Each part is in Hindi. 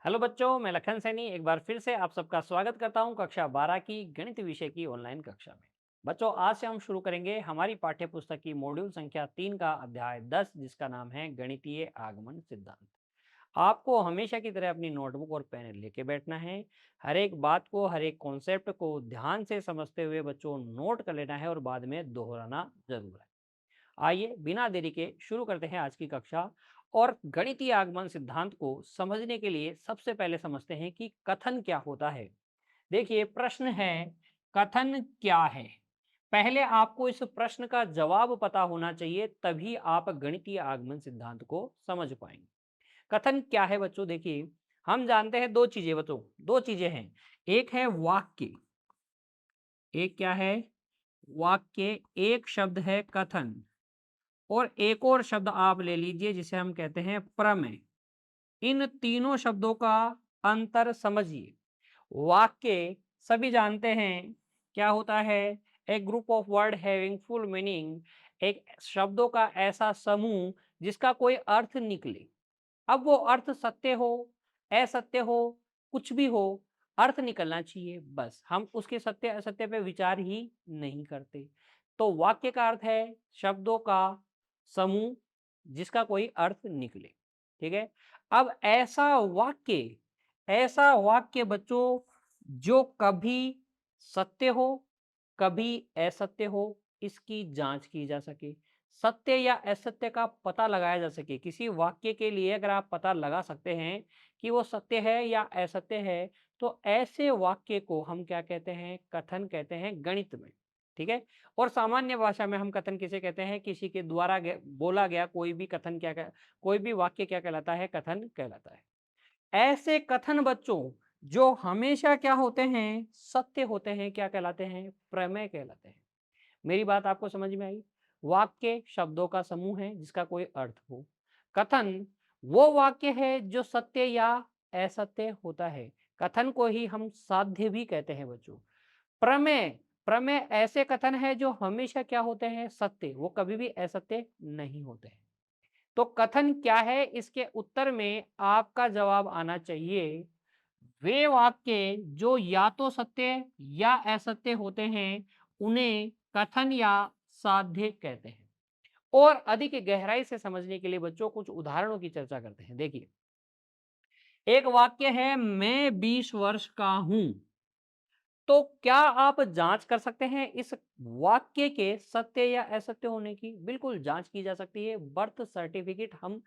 हेलो बच्चों, मैं लखन सैनी एक बार फिर से आप सबका स्वागत करता हूं कक्षा 12 की गणित विषय की ऑनलाइन कक्षा में। बच्चों, आज से हम शुरू करेंगे हमारी पाठ्य पुस्तक की मॉड्यूल संख्या 3 का अध्याय 10, जिसका नाम है गणितीय आगमन सिद्धांत। आपको हमेशा की तरह अपनी नोटबुक और पेन लेके बैठना है। हर एक बात को, हर एक कॉन्सेप्ट को ध्यान से समझते हुए बच्चों नोट कर लेना है और बाद में दोहराना जरूर है। आइए बिना देरी के शुरू करते हैं आज की कक्षा। और गणितीय आगमन सिद्धांत को समझने के लिए सबसे पहले समझते हैं कि कथन क्या होता है। देखिए, प्रश्न है कथन क्या है। पहले आपको इस प्रश्न का जवाब पता होना चाहिए, तभी आप गणितीय आगमन सिद्धांत को समझ पाएंगे। कथन क्या है बच्चों? देखिए, हम जानते हैं दो चीजें बच्चों, दो चीजें हैं। एक है वाक्य, एक क्या है? वाक्य। एक शब्द है कथन, और एक और शब्द आप ले लीजिए जिसे हम कहते हैं प्रमेय। इन तीनों शब्दों का अंतर समझिए। वाक्य सभी जानते हैं क्या होता है? एक group of word having full meaning, एक शब्दों का ऐसा समूह जिसका कोई अर्थ निकले। अब वो अर्थ सत्य हो, असत्य हो, कुछ भी हो, अर्थ निकलना चाहिए। बस हम उसके सत्य असत्य पे विचार ही नहीं करते। तो वाक्य का अर्थ है शब्दों का समूह जिसका कोई अर्थ निकले। ठीक है। अब ऐसा वाक्य बच्चों जो कभी सत्य हो, कभी असत्य हो, इसकी जांच की जा सके। सत्य या असत्य का पता लगाया जा सके। किसी वाक्य के लिए अगर आप पता लगा सकते हैं कि वो सत्य है या असत्य है, तो ऐसे वाक्य को हम क्या कहते हैं? कथन कहते हैं गणित में। ठीक है। और सामान्य भाषा में हम कथन किसे कहते हैं? किसी के द्वारा बोला गया कोई भी कथन कोई भी वाक्य क्या कहलाता है? कथन कहलाता है। ऐसे कथन बच्चों जो हमेशा क्या होते हैं? सत्य होते हैं, क्या कहलाते हैं? प्रमेय कहलाते हैं। मेरी बात आपको समझ में आई? वाक्य शब्दों का समूह है जिसका कोई अर्थ हो। कथन वो वाक्य है जो सत्य या असत्य होता है। कथन को ही हम साध्य भी कहते हैं बच्चों। प्रमेय प्रमेय ऐसे कथन है जो हमेशा क्या होते हैं? सत्य, वो कभी भी असत्य नहीं होते हैं। तो कथन क्या है, इसके उत्तर में आपका जवाब आना चाहिए वे वाक्य जो या तो सत्य या असत्य होते हैं, उन्हें कथन या साध्य कहते हैं। और अधिक गहराई से समझने के लिए बच्चों कुछ उदाहरणों की चर्चा करते हैं। देखिए, एक वाक्य है मैं 20 वर्ष का हूं। तो क्या आप जांच कर सकते हैं इस वाक्य के सत्य या असत्य होने की? बिल्कुल जांच की जा सकती है। बर्थ सर्टिफिकेट हम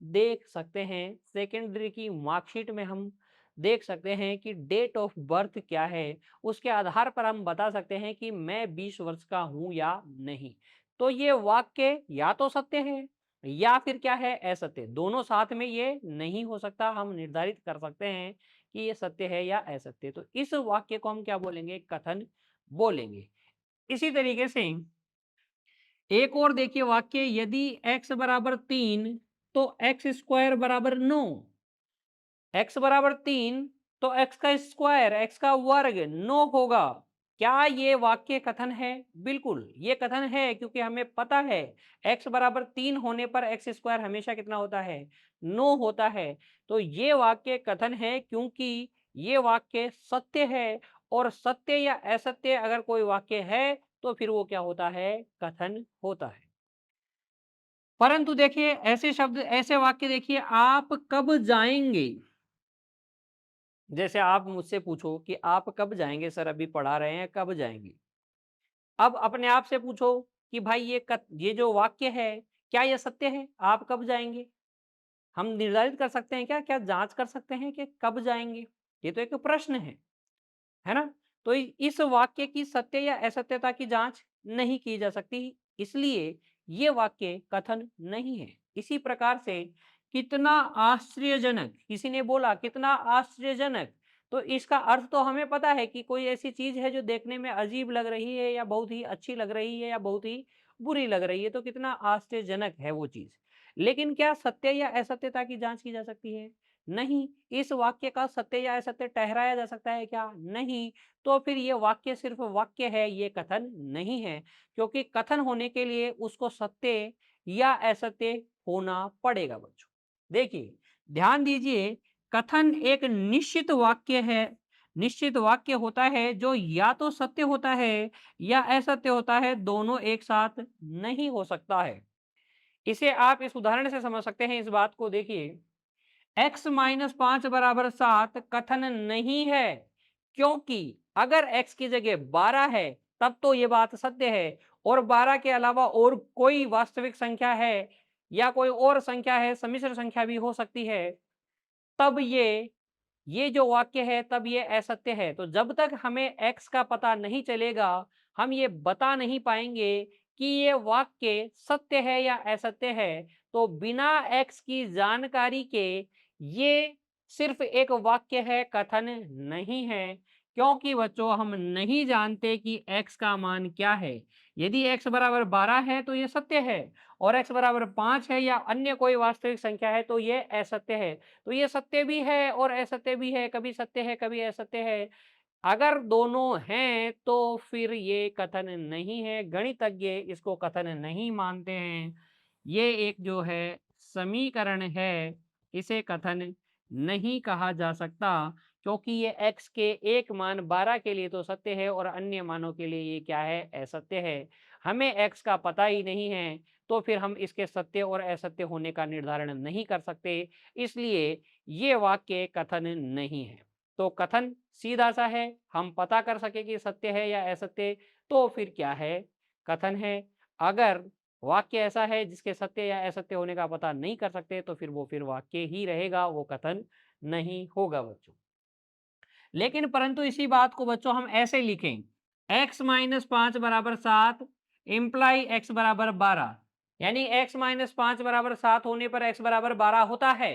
देख सकते हैं, सेकेंडरी की मार्कशीट में हम देख सकते हैं कि डेट ऑफ बर्थ क्या है। उसके आधार पर हम बता सकते हैं कि मैं 20 वर्ष का हूं या नहीं। तो ये वाक्य या तो सत्य है या फिर क्या है? असत्य। दोनों साथ में ये नहीं हो सकता। हम निर्धारित कर सकते हैं कि ये सत्य है या असत्य। तो इस वाक्य को हम क्या बोलेंगे? कथन बोलेंगे। इसी तरीके से एक और देखिए वाक्य, यदि x बराबर 3 तो x स्क्वायर बराबर 9। x बराबर 3 तो x का स्क्वायर, x का वर्ग 9 होगा। क्या ये वाक्य कथन है? बिल्कुल ये कथन है, क्योंकि हमें पता है x बराबर 3 होने पर x स्क्वायर हमेशा कितना होता है? 9 होता है। तो ये वाक्य कथन है क्योंकि ये वाक्य सत्य है। और सत्य या असत्य अगर कोई वाक्य है तो फिर वो क्या होता है? कथन होता है। परंतु देखिए, ऐसे शब्द, ऐसे वाक्य देखिए, आप कब जाएंगे? जैसे आप मुझसे पूछो कि आप कब जाएंगे सर, अभी पढ़ा रहे हैं, कब जाएंगे? अब अपने आप से पूछो कि भाई ये जो वाक्य है, क्या ये सत्य है? आप कब जाएंगे? हम निर्धारित कर सकते हैं क्या? क्या जांच कर सकते हैं कि कब जाएंगे? ये तो एक प्रश्न है ना? तो इस वाक्य की सत्य या असत्यता की जांच नहीं की जा सकती, इसलिए ये वाक्य कथन नहीं है। इसी प्रकार से कितना आश्चर्यजनक, किसी ने बोला कितना आश्चर्यजनक, तो इसका अर्थ तो हमें पता है कि कोई ऐसी चीज है जो देखने में अजीब लग रही है या बहुत ही अच्छी लग रही है या बहुत ही बुरी लग रही है, तो कितना आश्चर्यजनक है वो चीज। लेकिन क्या सत्य या असत्यता की जांच की जा सकती है? नहीं। इस वाक्य का सत्य या असत्य ठहराया जा सकता है क्या? नहीं। तो फिर ये वाक्य सिर्फ वाक्य है, ये कथन नहीं है। क्योंकि कथन होने के लिए उसको सत्य या असत्य होना पड़ेगा बच्चों। देखिए, ध्यान दीजिए, कथन एक निश्चित वाक्य है, निश्चित वाक्य होता है जो या तो सत्य होता है या असत्य होता है, दोनों एक साथ नहीं हो सकता है। इसे आप इस उदाहरण से समझ सकते हैं। इस बात को देखिए, x माइनस 5 बराबर 7 कथन नहीं है, क्योंकि अगर x की जगह 12 है तब तो ये बात सत्य है, और 12 के अलावा और कोई वास्तविक संख्या है या कोई और संख्या है, सम्मिश्र संख्या भी हो सकती है, तब ये जो वाक्य है तब ये असत्य है। तो जब तक हमें x का पता नहीं चलेगा, हम ये बता नहीं पाएंगे कि ये वाक्य सत्य है या असत्य है। तो बिना x की जानकारी के ये सिर्फ एक वाक्य है, कथन नहीं है, क्योंकि बच्चों हम नहीं जानते कि x का मान क्या है। यदि x बराबर 12 है तो ये सत्य है, और x बराबर 5 है या अन्य कोई वास्तविक संख्या है तो ये असत्य है। तो ये सत्य भी है और असत्य भी है, कभी सत्य है कभी असत्य है। अगर दोनों हैं तो फिर ये कथन नहीं है, गणितज्ञ इसको कथन नहीं मानते हैं। ये एक जो है समीकरण है, इसे कथन नहीं कहा जा सकता, क्योंकि ये x के एक मान 12 के लिए तो सत्य है और अन्य मानों के लिए ये क्या है, असत्य है। हमें x का पता ही नहीं है, तो फिर हम इसके सत्य और असत्य होने का निर्धारण नहीं कर सकते, इसलिए ये वाक्य कथन नहीं है। तो कथन सीधा सा है, हम पता कर सके कि सत्य है या असत्य, तो फिर क्या है, कथन है। अगर वाक्य ऐसा है जिसके सत्य या असत्य होने का पता नहीं कर सकते, तो फिर वो फिर वाक्य ही रहेगा, वो कथन नहीं होगा बच्चों। लेकिन परंतु इसी बात को बच्चों हम ऐसे लिखें, x माइनस 5 बराबर 7 इम्प्लाई x बराबर 12, यानी x माइनस 5 बराबर 7 होने पर x बराबर 12 होता है।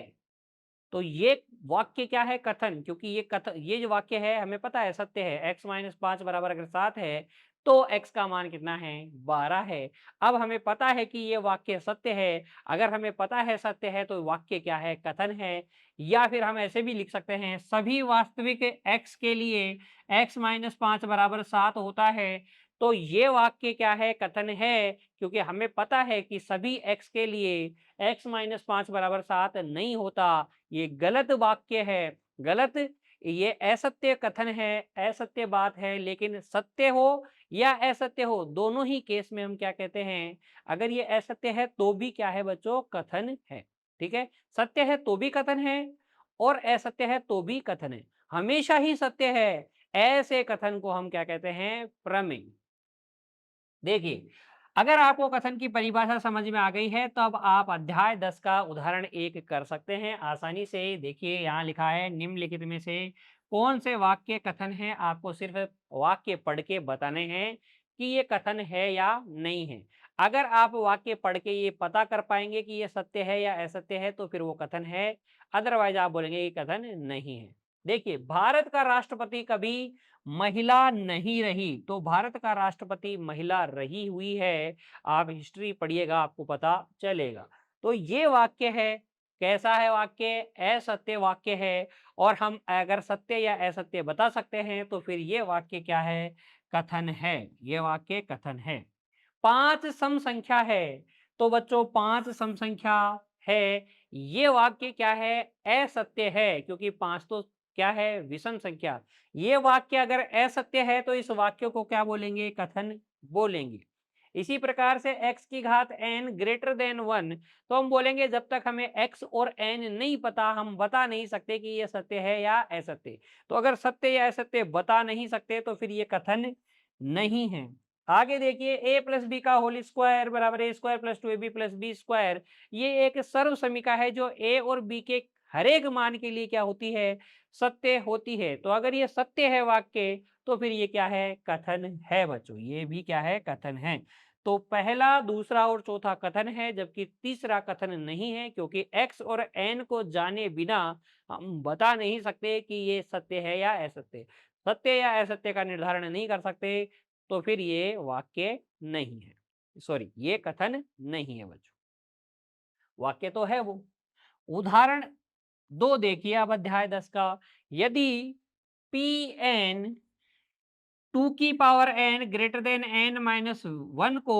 तो ये वाक्य क्या है, कथन, क्योंकि ये जो वाक्य है हमें पता है सत्य है। x माइनस 5 बराबर अगर 7 है तो x का मान कितना है, 12 है। अब हमें पता है कि ये वाक्य सत्य है। अगर हमें पता है सत्य है तो वाक्य क्या है, कथन है। या फिर हम ऐसे भी लिख सकते हैं, सभी वास्तविक x के लिए x माइनस 5 बराबर 7 होता है। तो ये वाक्य क्या है, कथन है, क्योंकि हमें पता है कि सभी x के लिए x माइनस 5 बराबर 7 नहीं होता। ये गलत वाक्य है, गलत, ये असत्य कथन है, असत्य बात है। लेकिन सत्य हो या असत्य हो, दोनों ही केस में हम क्या कहते हैं, अगर ये असत्य है तो भी क्या है बच्चों, कथन है। ठीक है, सत्य है तो भी कथन है और असत्य है तो भी कथन है। हमेशा ही सत्य है, ऐसे कथन को हम क्या कहते हैं, प्रमेय। देखिए, अगर आपको कथन की परिभाषा समझ में आ गई है तो अब आप अध्याय 10 का उदाहरण 1 कर सकते हैं आसानी से। देखिए यहाँ लिखा है, निम्नलिखित में से कौन से वाक्य कथन है, आपको सिर्फ वाक्य पढ़ के बताने हैं कि ये कथन है या नहीं है। अगर आप वाक्य पढ़ के ये पता कर पाएंगे कि ये सत्य है या असत्य है तो फिर वो कथन है, अदरवाइज आप बोलेंगे कि कथन नहीं है। देखिए, भारत का राष्ट्रपति कभी महिला नहीं रही, तो भारत का राष्ट्रपति महिला रही हुई है। आप हिस्ट्री पढ़िएगा, आपको पता चलेगा। तो ये वाक्य है, कैसा है वाक्य, असत्य वाक्य है। और हम अगर सत्य या असत्य बता सकते हैं तो फिर ये वाक्य क्या है, कथन है। ये वाक्य कथन है। 5 सम संख्या है, तो बच्चों 5 सम संख्या है, ये वाक्य क्या है, असत्य है, क्योंकि 5 तो क्या है, विषम संख्या। ये वाक्य अगर असत्य है तो इस वाक्य को क्या बोलेंगे, कथन बोलेंगे। इसी प्रकार से x की घात n ग्रेटर देन 1, तो हम बोलेंगे जब तक हमें x और n नहीं पता, हम बता नहीं सकते कि ये सत्य है या असत्य। तो अगर सत्य या असत्य बता नहीं सकते तो फिर ये कथन नहीं है। आगे देखिए, a प्लस बी का होल स्क्वायर बराबर A square plus 2ab plus B square, ये एक सर्व समीका है जो a और b के हर एक मान के लिए क्या होती है, सत्य होती है। तो अगर ये सत्य है वाक्य तो फिर ये क्या है, कथन है बच्चों, ये भी क्या है, कथन है। तो पहला, दूसरा और चौथा कथन है, जबकि तीसरा कथन नहीं है, क्योंकि x और n को जाने बिना हम बता नहीं सकते कि ये सत्य है या असत्य। सत्य या असत्य का निर्धारण नहीं कर सकते, तो फिर ये वाक्य नहीं है, सॉरी ये कथन नहीं है बच्चों। वाक्य तो है वो। उदाहरण 2 देखिए अब अध्याय 10 का, यदि पी एन 2 की power n greater then n minus 1 को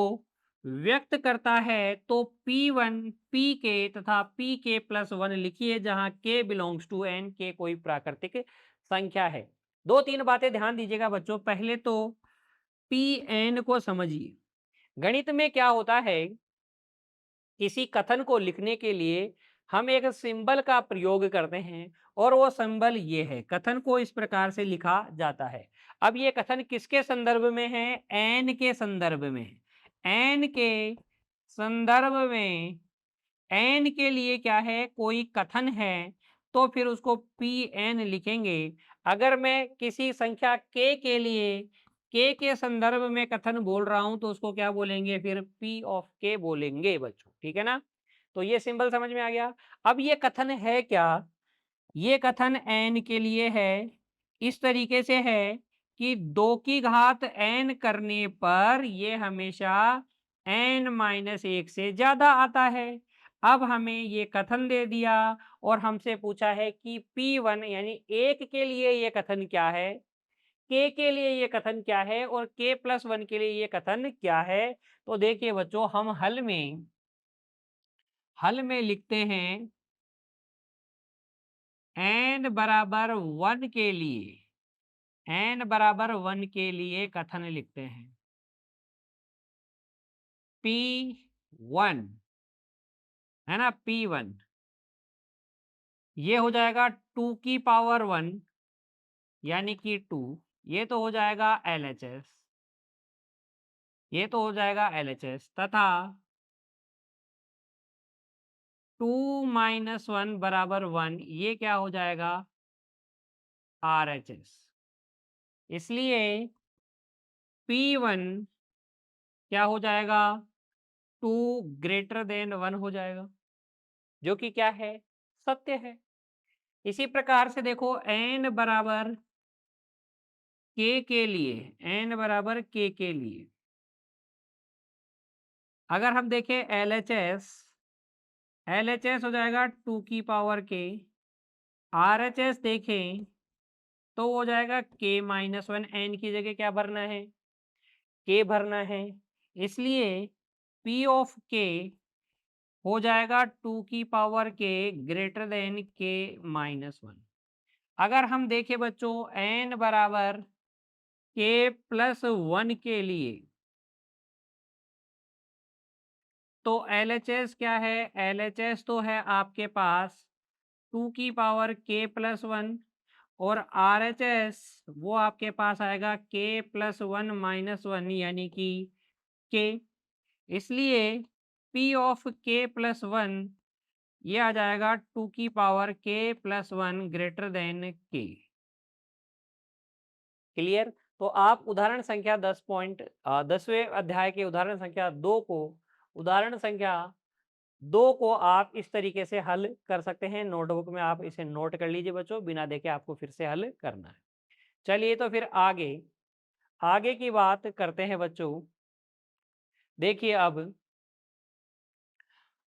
व्यक्त करता है तो P1 Pk तथा Pk+1 लिखिए, जहां k belongs to n, k कोई प्राकृतिक संख्या है। दो तीन बातें ध्यान दीजिएगा बच्चों। पहले तो Pn को समझिए। गणित में क्या होता है, किसी कथन को लिखने के लिए हम एक सिंबल का प्रयोग करते हैं और वो सिंबल ये है। कथन को इस प्रकार से लिखा जाता है। अब ये कथन किसके संदर्भ में है? एन के संदर्भ में। एन के संदर्भ में एन के लिए क्या है? कोई कथन है तो फिर उसको पी एन लिखेंगे। अगर मैं किसी संख्या के लिए के संदर्भ में कथन बोल रहा हूं तो उसको क्या बोलेंगे? फिर पी ऑफ के बोलेंगे बच्चों, ठीक है ना? तो ये सिंबल समझ में आ गया। अब ये कथन है क्या? ये कथन एन के लिए है। इस तरीके से है कि 2 की घात एन करने पर ये हमेशा n-1 से ज्यादा आता है। अब हमें ये कथन दे दिया और हमसे पूछा है कि P1 यानी 1 के लिए ये कथन क्या है, k के लिए ये कथन क्या है और k+1 के लिए ये कथन क्या है। तो देखिए बच्चों, हम हल में लिखते हैं n बराबर 1 के लिए, n बराबर 1 के लिए कथन लिखते हैं P1, है ना? P1 ये हो जाएगा 2 की पावर 1 यानी कि 2। ये तो हो जाएगा LHS, ये तो हो जाएगा LHS तथा 2 - 1 बराबर 1, ये क्या हो जाएगा? RHS। इसलिए P1 क्या हो जाएगा? 2 ग्रेटर देन 1 हो जाएगा, जो कि क्या है? सत्य है। इसी प्रकार से देखो, n बराबर के लिए, n बराबर के लिए अगर हम देखें LHS हो जाएगा 2 की पावर के। RHS देखें तो हो जाएगा k-1। n की जगह क्या भरना है? k भरना है। इसलिए P ऑफ k हो जाएगा 2 की पावर के ग्रेटर देन k-1। अगर हम देखें बच्चों n बराबर k+1 के लिए, तो LHS क्या है? LHS तो है आपके पास 2 की पावर k+1 और RHS वो आपके पास आएगा k+1 - 1 यानी कि k। इसलिए P ऑफ k+1 ये आ जाएगा 2 की power k+1 greater than k। Clear? तो आप उदाहरण संख्या 10वें अध्याय के उदाहरण संख्या 2 को, उदाहरण संख्या 2 को आप इस तरीके से हल कर सकते हैं। नोटबुक में आप इसे नोट कर लीजिए बच्चों, बिना देखे आपको फिर से हल करना है। चलिए तो फिर आगे की बात करते हैं बच्चों। देखिए अब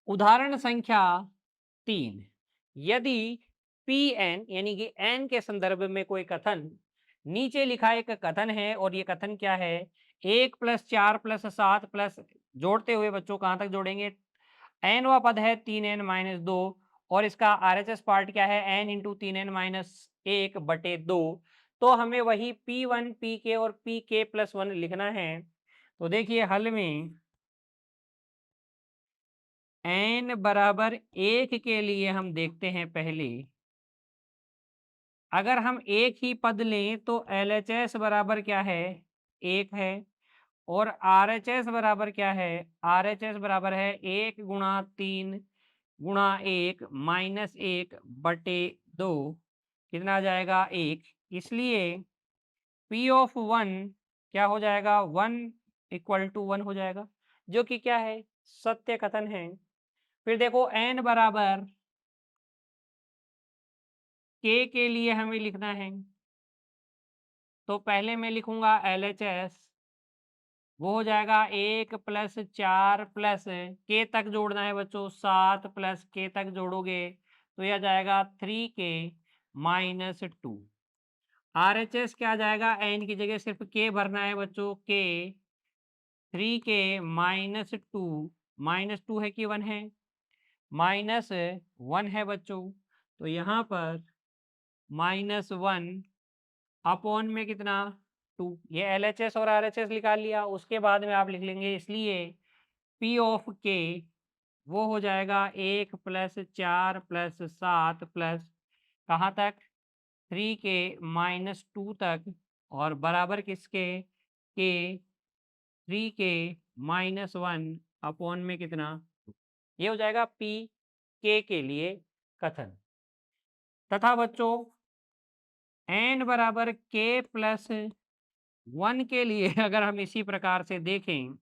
उदाहरण संख्या 3, यदि Pn यानी कि n के संदर्भ में कोई कथन, नीचे लिखा एक कथन है और ये कथन क्या है? 1 + 4 + 7 प्लस, जोड़ते हुए बच्चों कहाँ तक जोड़ेंगे? n वा पद है 3n-2 और इसका RHS पार्ट क्या है? n × 3n-1/2। तो हमें वही P1 Pk और Pk+1 लिखना है। तो देखिए हल में n बराबर 1 के लिए हम देखते हैं पहले, अगर हम एक ही पद लें तो LHS बराबर क्या है? 1 है और RHS बराबर क्या है? RHS बराबर है 1 × 3 × 1 - 1/2। कितना आ जाएगा? 1। इसलिए P ऑफ 1 क्या हो जाएगा? 1 = 1 हो जाएगा, जो कि क्या है? सत्य कथन है। फिर देखो n बराबर के लिए हमें लिखना है, तो पहले मैं लिखूंगा LHS, वो हो जाएगा 1 + 4 प्लस के तक जोड़ना है बच्चों, 7 प्लस के तक जोड़ोगे तो यह जाएगा 3k-2। RHS क्या आ जाएगा? n की जगह सिर्फ k भरना है बच्चों, k -2 है कि 1 है? -1 है बच्चों। तो यहाँ पर -1 अपॉन में कितना 2, ये एलएचएस और आरएचएस निकाल लिया। उसके बाद में आप लिख लेंगे, इसलिए पी ऑफ के वो हो जाएगा 1 + 4 + 7 प्लस कहाँ तक 3 के -2 तक, और बराबर किसके के 3 के -1 अपॉन में कितना, ये हो जाएगा पी के लिए कथन। तथा बच्चों n बराबर k + 1 के लिए अगर हम इसी प्रकार से देखें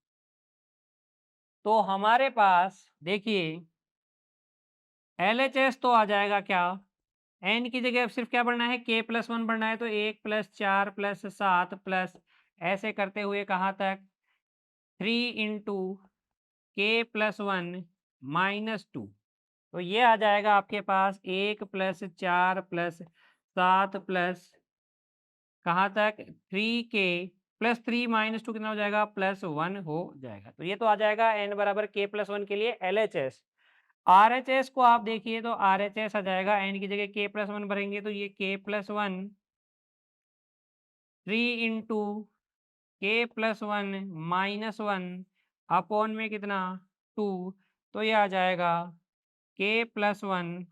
तो हमारे पास देखिए एलएचएस तो आ जाएगा क्या, n की जगह अब सिर्फ क्या बढ़ना है, k + 1 बढ़ना है, तो 1 + 4 + 7 प्लस ऐसे करते हुए कहाँ तक 3 × k + 1 - 2, तो ये आ जाएगा आपके पास 1 + 4 + 7 प्लस कहाँ तक 3k + 3 - 2 कितना हो जाएगा, +1 हो जाएगा। तो ये तो आ जाएगा n बराबर k + 1 के लिए एलएचएस। आरएचएस को आप देखिए तो आरएचएस आ जाएगा, n की जगह k + 1 भरेंगे तो ये k + 1 3 × k + 1 - 1 अपॉन में कितना 2, तो ये आ जाएगा k + 1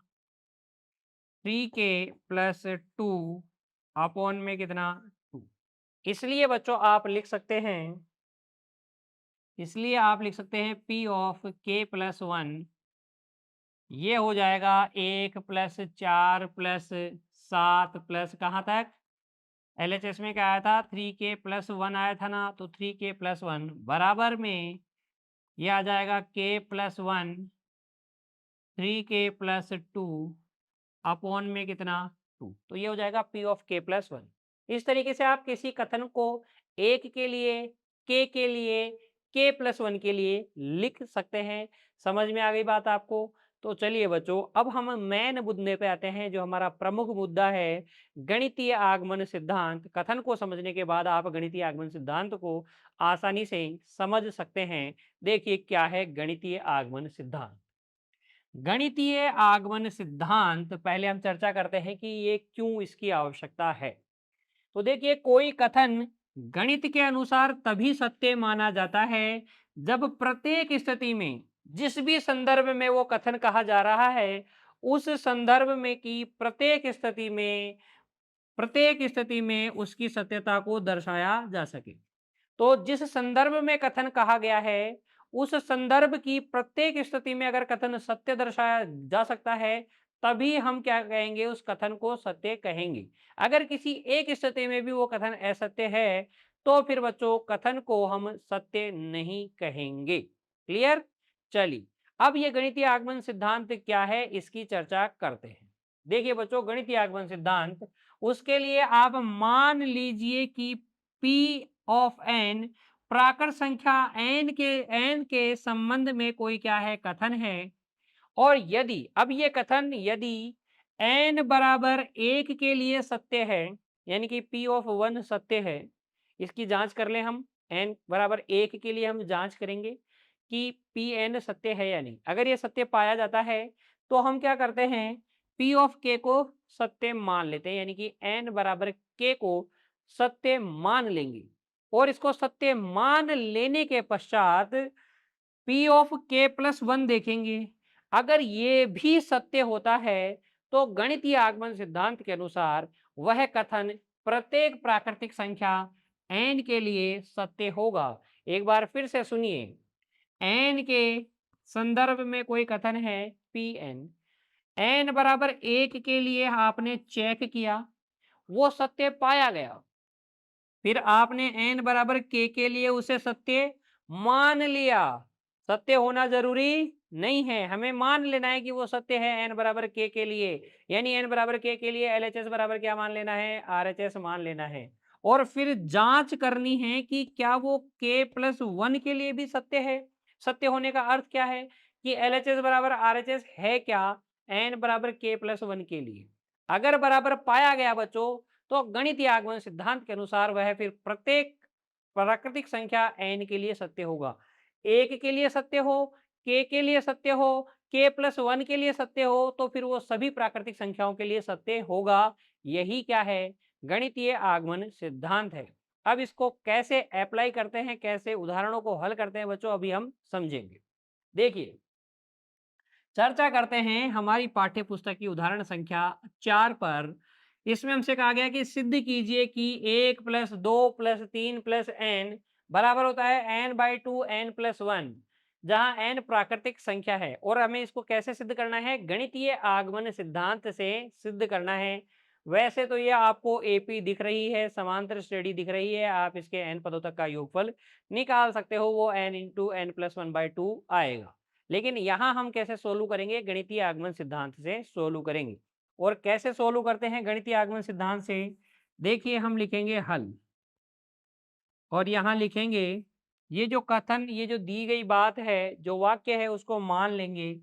3k + 2 अपॉन में कितना 2। इसलिए बच्चों आप लिख सकते हैं, इसलिए आप लिख सकते हैं P ऑफ k + 1 ये हो जाएगा 1 + 4 + 7 प्लस कहाँ तक, एलएचएस में क्या आया था 3k + 1 आया था ना, तो 3k + 1 बराबर में ये आ जाएगा k + 1 3k + 2 अपॉन में कितना 2, तो ये हो जाएगा P ऑफ k + 1। इस तरीके से आप किसी कथन को 1 के लिए, k के लिए, k + 1 के लिए लिख सकते हैं। समझ में आ गई बात आपको? तो चलिए बच्चों अब हम मेन मुद्दे पे आते हैं, जो हमारा प्रमुख मुद्दा है गणितीय आगमन सिद्धांत। कथन को समझने के बाद आप गणितीय आगमन सिद्धांत को आसानी से समझ सकते हैं। देखिए क्या है गणितीय आगमन सिद्धांत। गणितीय आगमन सिद्धांत पहले हम चर्चा करते हैं कि ये क्यों इसकी आवश्यकता है। तो देखिए कोई कथन गणित के अनुसार तभी सत्य माना जाता है जब प्रत्येक स्थिति में, जिस भी संदर्भ में वो कथन कहा जा रहा है, उस संदर्भ में की प्रत्येक स्थिति में उसकी सत्यता को दर्शाया जा सके। तो जिस संदर्भ में कथन कहा गया है उस संदर्भ की प्रत्येक स्थिति में अगर कथन सत्य दर्शाया जा सकता है, तभी हम क्या कहेंगे, उस कथन को सत्य कहेंगे। अगर किसी एक स्थिति में भी वो कथन असत्य है तो फिर बच्चों कथन को हम सत्य नहीं कहेंगे। क्लियर? चलिए अब ये गणितीय आगमन सिद्धांत क्या है इसकी चर्चा करते हैं। देखिए बच्चों गणितीय आगमन सिद्धांत, उसके लिए आप मान लीजिए कि P ऑफ n प्राकृत संख्या n के संबंध में कोई क्या है कथन है, और यदि अब ये कथन यदि n बराबर 1 के लिए सत्य है, यानी कि P ऑफ 1 सत्य है, इसकी जांच कर लें हम, n बराबर 1 के लिए हम जांच करेंगे कि Pn सत्य है या नहीं। अगर ये सत्य पाया जाता है तो हम क्या करते हैं, P ऑफ k को सत्य मान लेते हैं, यानी कि n बराबर k को सत्य मान लेंगे, और इसको सत्य मान लेने के पश्चात P ऑफ k + 1 देखेंगे। अगर ये भी सत्य होता है तो गणितीय आगमन सिद्धांत के अनुसार वह कथन प्रत्येक प्राकृतिक संख्या n के लिए सत्य होगा। एक बार फिर से सुनिए, n के संदर्भ में कोई कथन है Pn, n बराबर 1 के लिए आपने चेक किया, वो सत्य पाया गया, फिर आपने n बराबर k के लिए उसे सत्य मान लिया। सत्य होना जरूरी नहीं है, हमें मान लेना है कि वो सत्य है n बराबर k के लिए, यानी n बराबर k के लिए LHS बराबर क्या मान लेना है, RHS मान लेना है। और फिर जांच करनी है कि क्या वो k + 1 के लिए भी सत्य है। सत्य होने का अर्थ क्या है कि LHS बराबर RHS है क्या n बराबर k + 1 के लिए। अगर बराबर पाया गया बच्चों तो गणितीय आगमन सिद्धांत के अनुसार वह फिर प्रत्येक प्राकृतिक संख्या n के लिए सत्य होगा। 1 के लिए सत्य हो, k के लिए सत्य हो, k+1 के लिए सत्य हो, तो फिर वो सभी प्राकृतिक संख्याओं के लिए सत्य होगा। यही क्या है? गणितीय आगमन सिद्धांत है। अब इसको कैसे अप्लाई करते हैं, कैसे उदाहरणों को हल करते हैं बच्चों, अभी हम समझेंगे। देखिए, चर्चा करते हैं हमारी पाठ्य पुस्तक की उदाहरण संख्या 4 पर। इसमें हमसे कहा गया कि सिद्ध कीजिए कि 1 + 2 + 3 + n बराबर होता है n/2 n+1, जहां n प्राकृतिक संख्या है। और हमें इसको कैसे सिद्ध करना है? गणितीय आगमन सिद्धांत से सिद्ध करना है। वैसे तो ये आपको एपी दिख रही है, समांतर श्रेणी दिख रही है, आप इसके n पदों तक का योगफल निकाल सकते हो, वो n × n+1/2 आएगा। लेकिन यहाँ हम कैसे सोल्व करेंगे? गणितीय आगमन सिद्धांत से सोल्व करेंगे। और कैसे सोल्व करते हैं गणितीय आगमन सिद्धांत से? देखिए, हम लिखेंगे हल, और यहाँ लिखेंगे ये जो कथन, ये जो दी गई बात है, जो वाक्य है, उसको मान लेंगे।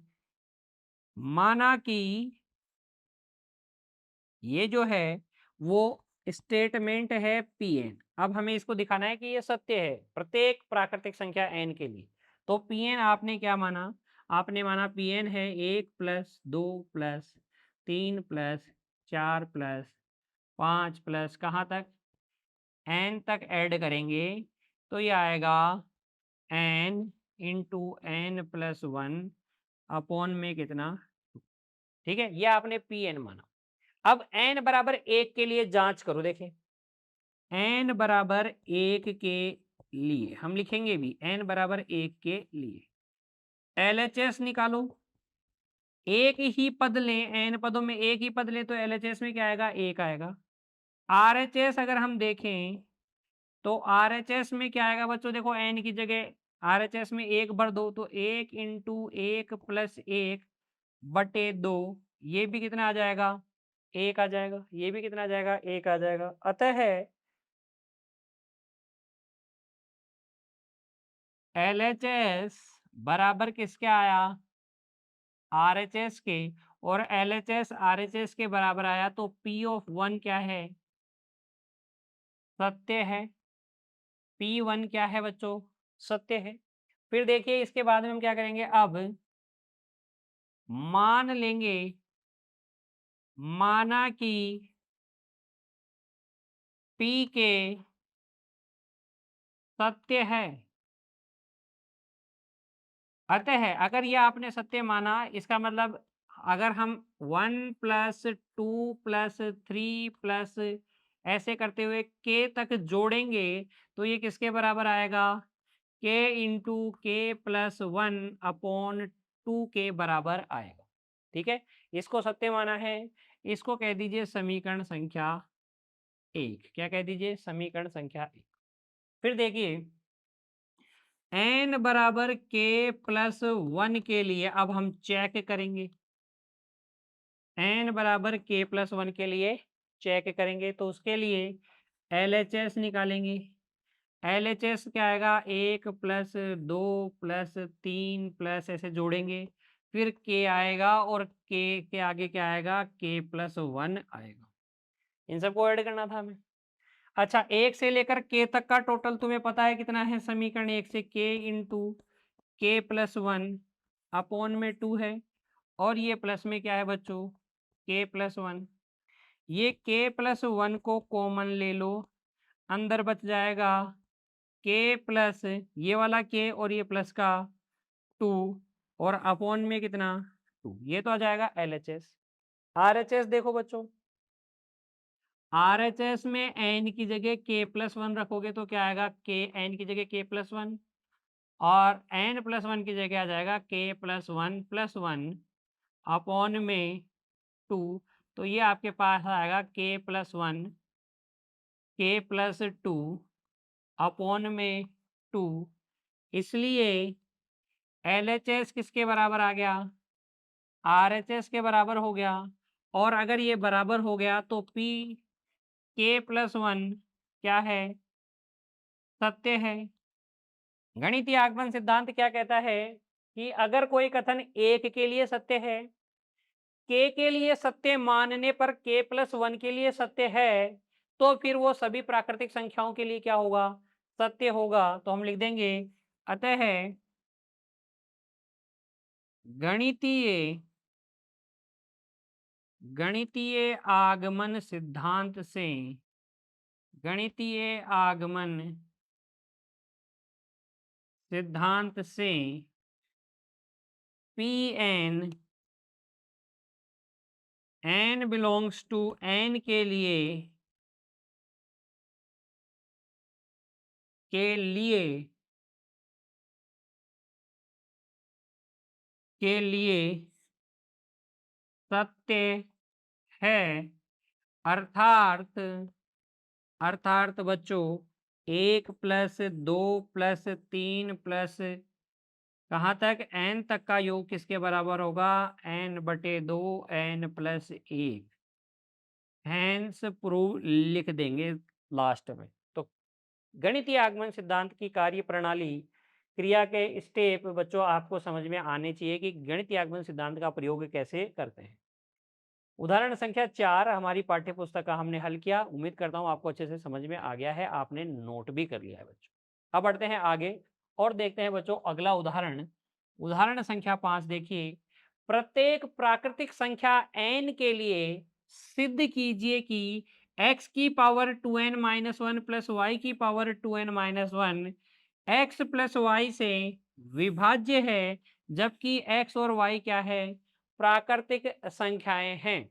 माना कि ये जो है वो स्टेटमेंट है Pn। अब हमें इसको दिखाना है कि ये सत्य है प्रत्येक प्राकृतिक संख्या n के लिए। तो Pn आपने क्या माना? आपने माना Pn है 1 + 2 + 3 + 4 + 5 + कहाँ तक? n तक ऐड करेंगे तो ये आएगा n × n+1 अपॉन में कितना? ठीक है, ये आपने Pn माना। अब n बराबर 1 के लिए जांच करो। देखें, n बराबर 1 के लिए हम लिखेंगे भी n बराबर 1 के लिए LHS निकालो। एक ही पद लें, n पदों में एक ही पद लें तो LHS में क्या आएगा? 1 आएगा। RHS अगर हम देखें तो RHS में क्या आएगा बच्चों? देखो, n की जगह RHS में 1 भर दो तो 1 × 1 + 1/2, ये भी कितना आ जाएगा? 1 आ जाएगा। ये भी कितना आ जाएगा? 1 आ जाएगा। अतः LHS बराबर किसके आया? RHS के। और LHS RHS के बराबर आया तो P(1) क्या है? सत्य है। P1 क्या है बच्चों? सत्य है। फिर देखिए, इसके बाद में हम क्या करेंगे? अब मान लेंगे, माना कि P के सत्य है। अतः अगर ये आपने सत्य माना, इसका मतलब अगर हम 1 + 2 + 3 प्लस ऐसे करते हुए k तक जोड़ेंगे तो ये किसके बराबर आएगा? k × k+1 अपॉन 2 के बराबर आएगा। ठीक है, इसको सत्य माना है। इसको कह दीजिए समीकरण संख्या 1। क्या कह दीजिए? समीकरण संख्या 1। फिर देखिए, n बराबर k+1 के लिए अब हम चेक करेंगे। n बराबर k+1 के लिए चेक करेंगे तो उसके लिए LHS निकालेंगे। LHS क्या आएगा? 1 + 2 + 3 प्लस ऐसे जोड़ेंगे, फिर k आएगा और k के आगे क्या आएगा? k+1 आएगा। इन सबको ऐड करना था हमें। अच्छा, 1 से लेकर k तक का टोटल तुम्हें पता है कितना है? समीकरण 1 से k × k+1 अपॉन में 2 है, और ये प्लस में क्या है बच्चों? k+1। ये k+1 को कॉमन ले लो, अंदर बच जाएगा k प्लस ये वाला k और ये प्लस का 2, और अपॉन में कितना? 2। ये तो आ जाएगा LHS। RHS देखो बच्चों, RHS में n की जगह k+1 रखोगे तो क्या आएगा? n की जगह k+1, और n+1 की जगह आ जाएगा k+1+1 अपॉन में 2। तो ये आपके पास आएगा k+1 k+2 अपॉन में 2। इसलिए LHS किसके बराबर आ गया? RHS के बराबर हो गया। और अगर ये बराबर हो गया तो P k+1 क्या है? सत्य है। गणितीय आगमन सिद्धांत क्या कहता है कि अगर कोई कथन 1 के लिए सत्य है, k के लिए सत्य मानने पर k+1 के लिए सत्य है, तो फिर वो सभी प्राकृतिक संख्याओं के लिए क्या होगा? सत्य होगा तो हम लिख देंगे अतः गणितीय गणितीय आगमन सिद्धांत से गणितीय आगमन सिद्धांत से Pn n belongs to n के लिए सत्य है। अर्थात बच्चों 1+2+3+ कहाँ तक n तक का योग किसके बराबर होगा? n/2 n+1। हैंस प्रूव लिख देंगे लास्ट में। तो गणितीय आगमन सिद्धांत की कार्य प्रणाली क्रिया के स्टेप बच्चों आपको समझ में आने चाहिए कि गणितीय आगमन सिद्धांत का प्रयोग कैसे करते हैं। उदाहरण संख्या 4 हमारी पाठ्य पुस्तक का हमने हल किया। उम्मीद करता हूं आपको अच्छे से समझ में आ गया है, आपने नोट भी कर लिया है बच्चों। अब बढ़ते हैं आगे और देखते हैं बच्चों अगला उदाहरण। उदाहरण संख्या 5 देखिए, प्रत्येक प्राकृतिक संख्या n के लिए सिद्ध कीजिए कि x की पावर 2n-1 प्लस y की power 2n-1 x plus y से विभाज्य है, जबकि x और y क्या है? प्राकृतिक संख्याएं हैं।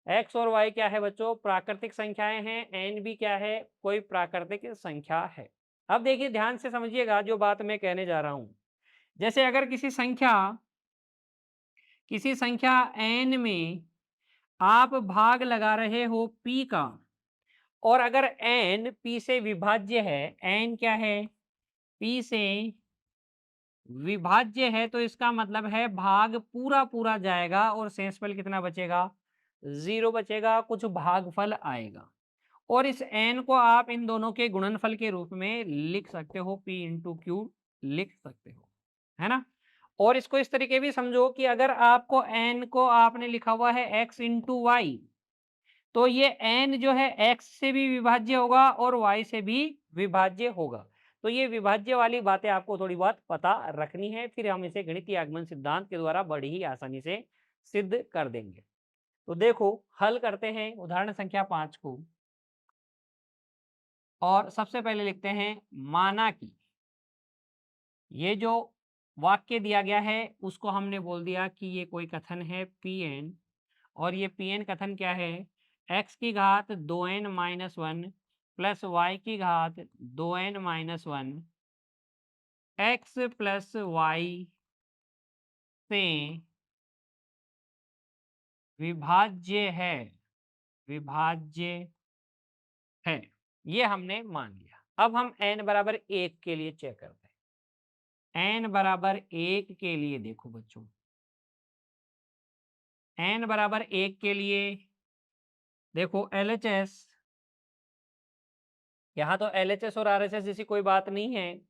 x और y क्या है बच्चों? प्राकृतिक संख्याएं हैं। n भी क्या है? कोई प्राकृतिक संख्या है। अब देखिए ध्यान से समझिएगा जो बात मैं कहने जा रहा हूं। जैसे अगर किसी संख्या n में आप भाग लगा रहे हो p का, और अगर n p से विभाज्य है, n क्या है? p से विभाज्य है, तो इसका मतलब है भाग पूरा पूरा जाएगा और शेषफल कितना बचेगा? 0 बचेगा, कुछ भागफल आएगा। और इस n को आप इन दोनों के गुणनफल के रूप में लिख सकते हो, p इंटू क्यू लिख सकते हो, है ना। और इसको इस तरीके भी समझो कि अगर आपको n को आपने लिखा हुआ है x इंटू वाई, तो ये n जो है x से भी विभाज्य होगा और y से भी विभाज्य होगा। तो ये विभाज्य वाली बातें आपको थोड़ी बहुत पता रखनी है, फिर हम इसे गणितीय आगमन सिद्धांत के द्वारा बड़ी ही आसानी से सिद्ध कर देंगे। तो देखो हल करते हैं उदाहरण संख्या 5 को, और सबसे पहले लिखते हैं माना कि ये जो वाक्य दिया गया है उसको हमने बोल दिया कि ये कोई कथन है Pn, और ये Pn कथन क्या है? x की घात 2n-1 प्लस y की घात 2n-1 x प्लस y से विभाज्य है। ये हमने मान लिया। अब हम n=1 के लिए चेक करते हैं। n=1 के लिए देखो बच्चों, n=1 के लिए देखो LHS, यहाँ तो LHS और RHS जैसी कोई बात नहीं है।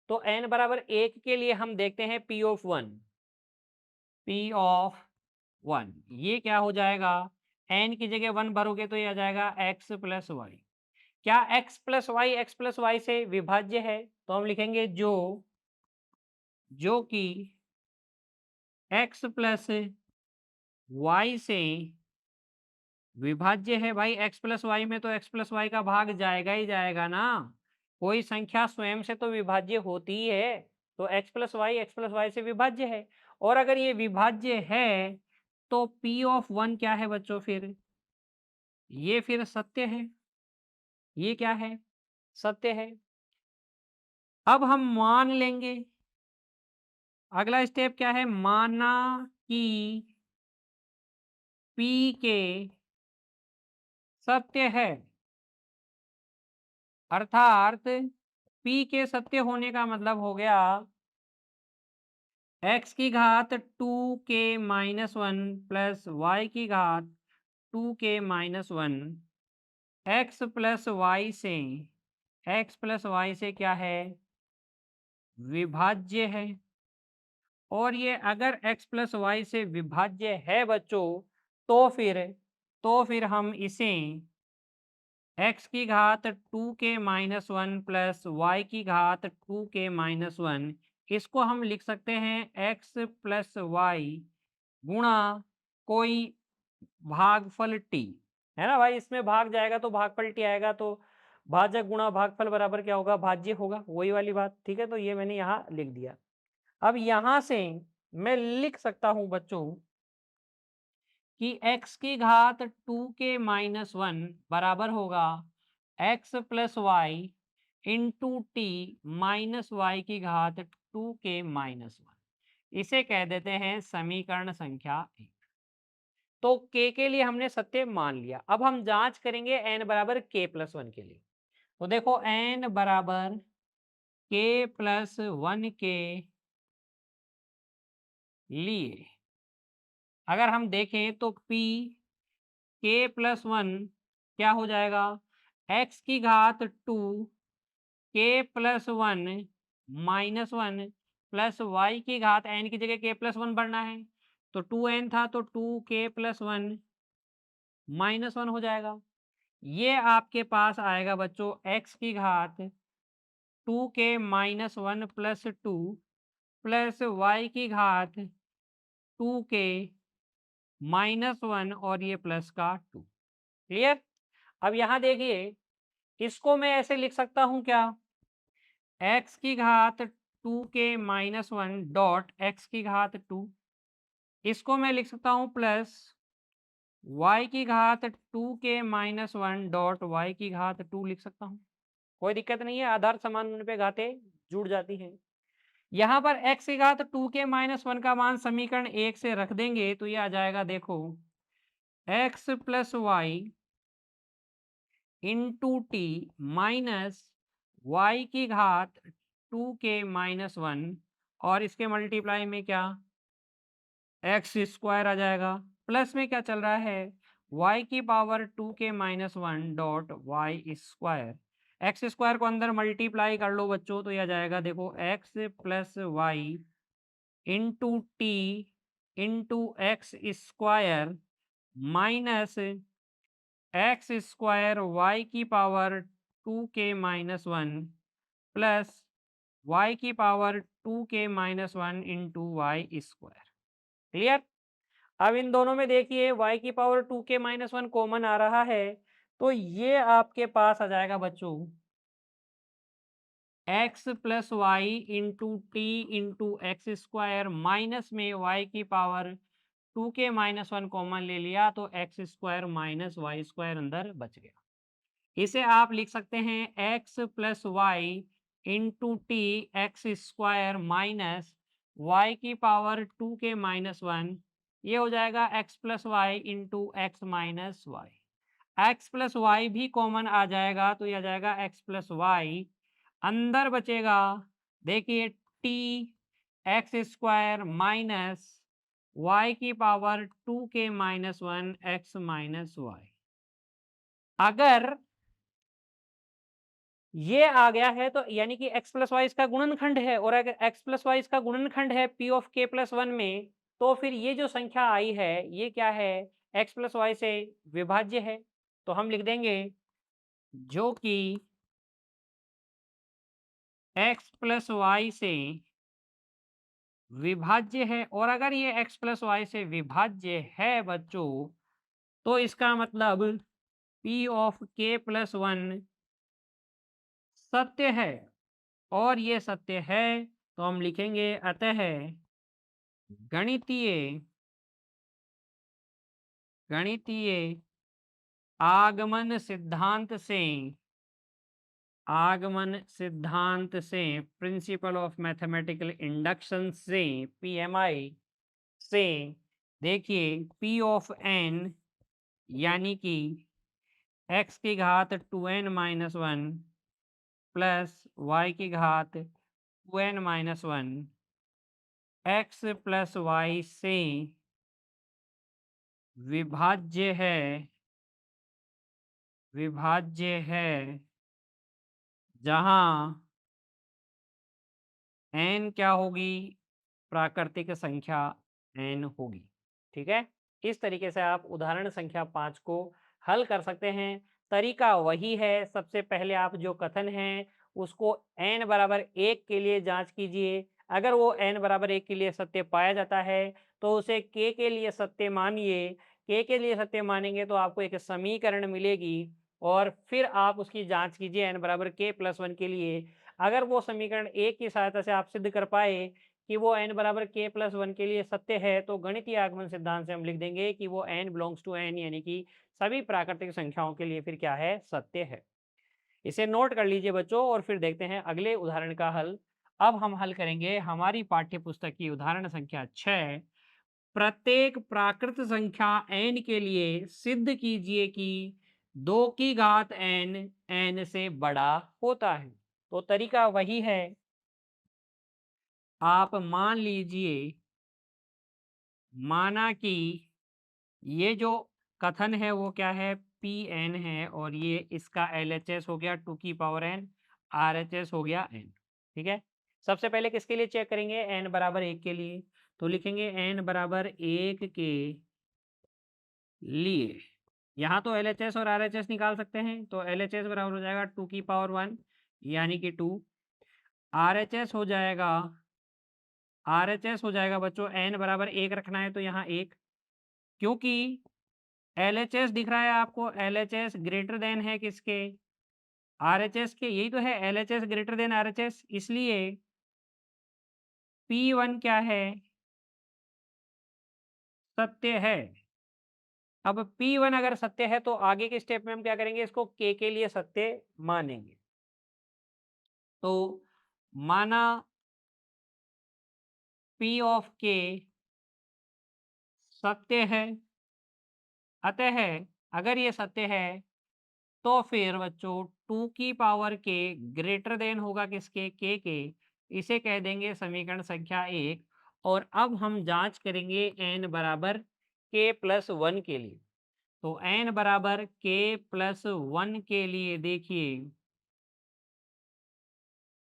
तो n=1 के लिए हम देखते हैं P ऑफ 1, ये क्या हो जाएगा? n की जगह 1 भरोगे तो ये आ जाएगा x प्लस वाई। क्या x प्लस वाई से विभाज्य है? तो हम लिखेंगे जो कि x प्लस वाई से विभाज्य है। भाई x प्लस वाई में तो x प्लस वाई का भाग जाएगा ही जाएगा ना। कोई संख्या स्वयं से तो विभाज्य होती ही है, तो x प्लस वाई से विभाज्य है। और अगर ये विभाज्य है तो P ऑफ 1 क्या है बच्चों? फिर ये फिर सत्य है। ये क्या है? सत्य है। अब हम मान लेंगे, अगला स्टेप क्या है? माना कि P के सत्य है, अर्थात P के सत्य होने का मतलब हो गया x की घात 2k-1 प्लस y की घात 2k-1 x प्लस वाई से क्या है? विभाज्य है। और ये अगर x प्लस वाई से विभाज्य है बच्चों, तो फिर हम इसे x की घात 2k-1 प्लस y की घात 2k-1, इसको हम लिख सकते हैं x प्लस वाई गुणा कोई भागफल t, है ना भाई। इसमें भाग जाएगा तो भागफल t आएगा, तो भाजक गुणा भागफल बराबर क्या होगा, भाज्य होगा, वही वाली बात। ठीक है, तो ये मैंने यहाँ लिख दिया। अब यहां से मैं लिख सकता हूं बच्चों कि x की घात 2k-1 बराबर होगा x plus y into t minus Y की घात 2k-1। इसे कह देते हैं समीकरण संख्या 1। तो k के लिए हमने सत्य मान लिया। अब हम जांच करेंगे n बराबर k+1 के लिए। तो देखो n बराबर k+1 के लिए अगर हम देखें तो p k+1 क्या हो जाएगा, x की घात 2 k+1 -1 प्लस y की घात n की जगह k+1 बढ़ना है, तो 2n था तो 2k+1 -1 हो जाएगा। ये आपके पास आएगा बच्चों x की घात 2k-1 प्लस 2 प्लस y की घात 2k-1 और ये प्लस का 2। क्लियर। अब यहाँ देखिए, इसको मैं ऐसे लिख सकता हूं क्या, x की घात 2k-1 डॉट x की घात 2, इसको मैं लिख सकता हूं प्लस y की घात 2k-1 डॉट y की घात 2 लिख सकता हूं। कोई दिक्कत नहीं है, आधार समान होने पे घातें जुड़ जाती हैं। यहाँ पर x की घात 2k-1 का मान समीकरण 1 से रख देंगे तो ये आ जाएगा, देखो x plus y into t minus Y की घात 2k-1 और इसके मल्टीप्लाई में क्या एक्स स्क्वायर आ जाएगा, प्लस में क्या चल रहा है y की power 2k-1 dot y square. X square को अंदर मल्टीप्लाई कर लो बच्चों तो यह आ जाएगा, देखो x plus y into t into x square minus x square y की पावर 2k-1 प्लस वाई की power 2k-1 into y square. Clear. अब इन दोनों में देखिए y की पावर 2k-1 कॉमन आ रहा है, तो ये आपके पास आ जाएगा बच्चों x plus y into t into x square minus में y की पावर 2k-1 कॉमन ले लिया तो x square minus y square अंदर बच गया। इसे आप लिख सकते हैं x plus y into t x square minus Y की पावर 2k-1, ये हो जाएगा x plus y into x minus y. X plus y भी कॉमन आ जाएगा तो यह आ जाएगा x प्लस वाई, अंदर बचेगा देखिए T x square minus Y की power 2k-1 X minus Y. अगर ये आ गया है तो यानी कि x प्लस वाई इसका गुणनखंड है, और अगर x प्लस वाई इसका गुणनखंड है p ऑफ k+1 में, तो फिर ये जो संख्या आई है ये क्या है, x प्लस वाई से विभाज्य है। तो हम लिख देंगे जो कि x प्लस वाई से विभाज्य है, और अगर ये x प्लस वाई से विभाज्य है बच्चों तो इसका मतलब p ऑफ k+1 सत्य है, और ये सत्य है तो हम लिखेंगे अतः गणितीय गणितीय आगमन सिद्धांत से प्रिंसिपल ऑफ मैथमेटिकल इंडक्शन से पीएमआई से देखिए p ऑफ n यानी कि x की घात 2n-1 प्लस y की घात 2n-1 x प्लस वाई से विभाज्य है जहां n क्या होगी, प्राकृतिक संख्या n होगी। ठीक है, इस तरीके से आप उदाहरण संख्या 5 को हल कर सकते हैं। तरीका वही है। सबसे पहले आप जो कथन है उसको n बराबर 1 के लिए जांच कीजिए। अगर वो n बराबर 1 के लिए सत्य पाया जाता है तो उसे k के लिए सत्य मानिए। k के लिए सत्य मानेंगे तो आपको एक समीकरण मिलेगी और फिर आप उसकी जांच कीजिए n बराबर k प्लस 1 के लिए। अगर वो समीकरण 1 की सहायता से आप सिद्ध कर पाए कि वो n बराबर k प्लस 1 के लिए सत्य है तो गणितीय आगमन सिद्धांत से हम लिख देंगे कि वो n बिलोंग्स टू n, यानी कि सभी प्राकृतिक संख्याओं के लिए फिर क्या है, सत्य है। इसे नोट कर लीजिए बच्चों और फिर देखते हैं अगले उदाहरण का हल। अब हम हल करेंगे हमारी पाठ्य पुस्तक की उदाहरण संख्या 6। प्रत्येक प्राकृत संख्या n के लिए सिद्ध कीजिए कि 2 की घात n n से बड़ा होता है। तो तरीका वही है। आप मान लीजिए, माना कि ये जो कथन है वो क्या है, पी एन है और ये इसका एल एच एस हो गया 2 की power n, R H S हो गया एन। ठीक है, सबसे पहले किसके लिए चेक करेंगे, एन बराबर 1 के लिए। तो लिखेंगे एन बराबर 1 के लिए। यहाँ तो एल एच एस और आर एच एस निकाल सकते हैं। तो एल एच एस बराबर हो जाएगा 2 की पावर 1 यानी कि 2। आर एच एस हो जाएगा, आर एच एस हो जाएगा बच्चों, एन बराबर 1 रखना है तो यहाँ 1, क्योंकि एलएचएस दिख रहा है आपको, एलएचएस ग्रेटर देन है किसके, आरएचएस के। यही तो है, एलएचएस ग्रेटर देन आरएचएस, इसलिए P1 क्या है, सत्य है। अब P1 अगर सत्य है तो आगे के स्टेप में हम क्या करेंगे, इसको K के लिए सत्य मानेंगे। तो माना P ऑफ K सत्य है, अतः अगर ये सत्य है तो फिर बच्चों 2 की पावर k ग्रेटर देन होगा किसके, k के। इसे कह देंगे समीकरण संख्या 1। और अब हम जांच करेंगे n बराबर k प्लस 1 के लिए। तो n बराबर k प्लस 1 के लिए देखिए,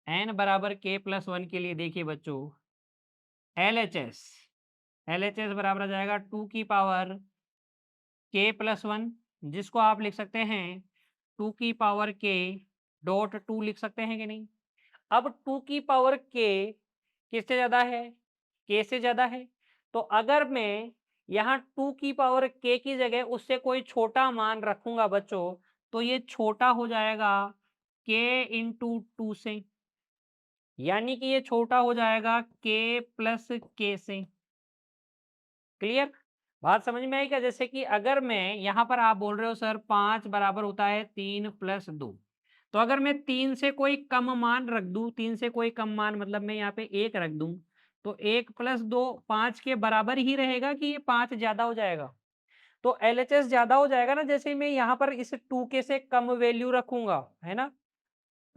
n बराबर k प्लस 1 के लिए देखिए बच्चों, LHS LHS बराबर आ जाएगा 2 की पावर k प्लस 1, जिसको आप लिख सकते हैं 2 की पावर k डॉट 2 लिख सकते हैं कि नहीं। अब 2 की पावर k किससे ज़्यादा है, k से ज़्यादा है। तो अगर मैं यहाँ 2 की पावर k की जगह उससे कोई छोटा मान रखूँगा बच्चों, तो ये छोटा हो जाएगा k इंटू 2 से, यानी कि ये छोटा हो जाएगा k प्लस k से। क्लियर, बात समझ में आई क्या। जैसे कि अगर मैं यहाँ पर, आप बोल रहे हो सर 5 बराबर होता है 3 प्लस 2, तो अगर मैं 3 से कोई कम मान रख दूं, 3 से कोई कम मान मतलब मैं यहाँ पे 1 रख दूं, तो 1 प्लस 2 5 के बराबर ही रहेगा कि ये 5 ज्यादा हो जाएगा। तो एलएचएस ज्यादा हो जाएगा ना, जैसे मैं यहाँ पर इस 2k से कम वैल्यू रखूंगा, है ना,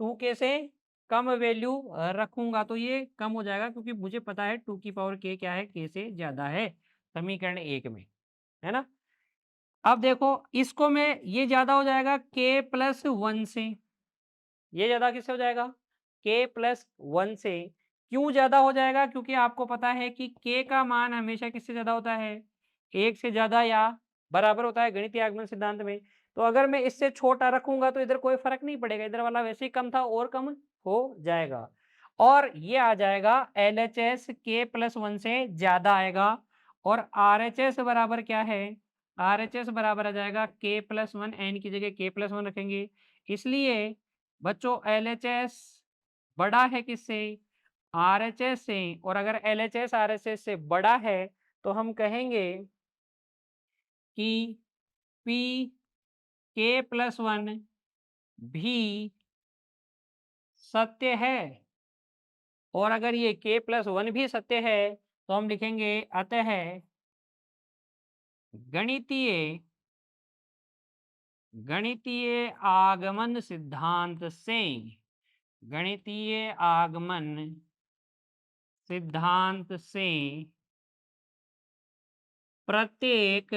2k से कम वैल्यू रखूंगा तो ये कम हो जाएगा, क्योंकि मुझे पता है 2 की पावर k क्या है, k से ज्यादा है समीकरण 1 में, है ना। अब देखो इसको मैं, ये ज्यादा हो जाएगा k प्लस 1 से, ये ज्यादा किससे हो जाएगा, k प्लस 1 से। क्यों ज्यादा हो जाएगा, क्योंकि आपको पता है कि k का मान हमेशा किससे ज्यादा होता है, 1 से ज्यादा या बराबर होता है गणितीय आगमन सिद्धांत में। तो अगर मैं इससे छोटा रखूंगा तो इधर कोई फर्क नहीं पड़ेगा, इधर वाला वैसे ही कम था और कम हो जाएगा, और ये आ जाएगा LHS k प्लस 1 से ज्यादा आएगा। और RHS बराबर क्या है, RHS बराबर आ जाएगा k प्लस 1, n की जगह k प्लस 1 रखेंगे। इसलिए बच्चों LHS बड़ा है किससे, RHS से, और अगर LHS RHS से बड़ा है तो हम कहेंगे कि P k प्लस 1 भी सत्य है। और अगर ये k प्लस 1 भी सत्य है तो हम लिखेंगे अतः गणितीय गणितीय आगमन सिद्धांत से, गणितीय आगमन सिद्धांत से प्रत्येक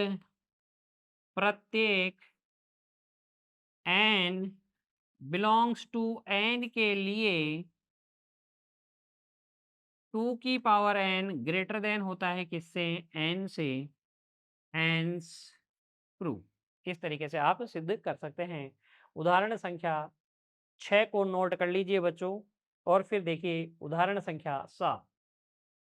प्रत्येक n बिलोंग्स टू n के लिए 2 की पावर n ग्रेटर देन होता है किससे, n से, hence प्रूव। इस तरीके से आप सिद्ध कर सकते हैं। उदाहरण संख्या 6 को नोट कर लीजिए बच्चों, और फिर देखिए उदाहरण संख्या 7।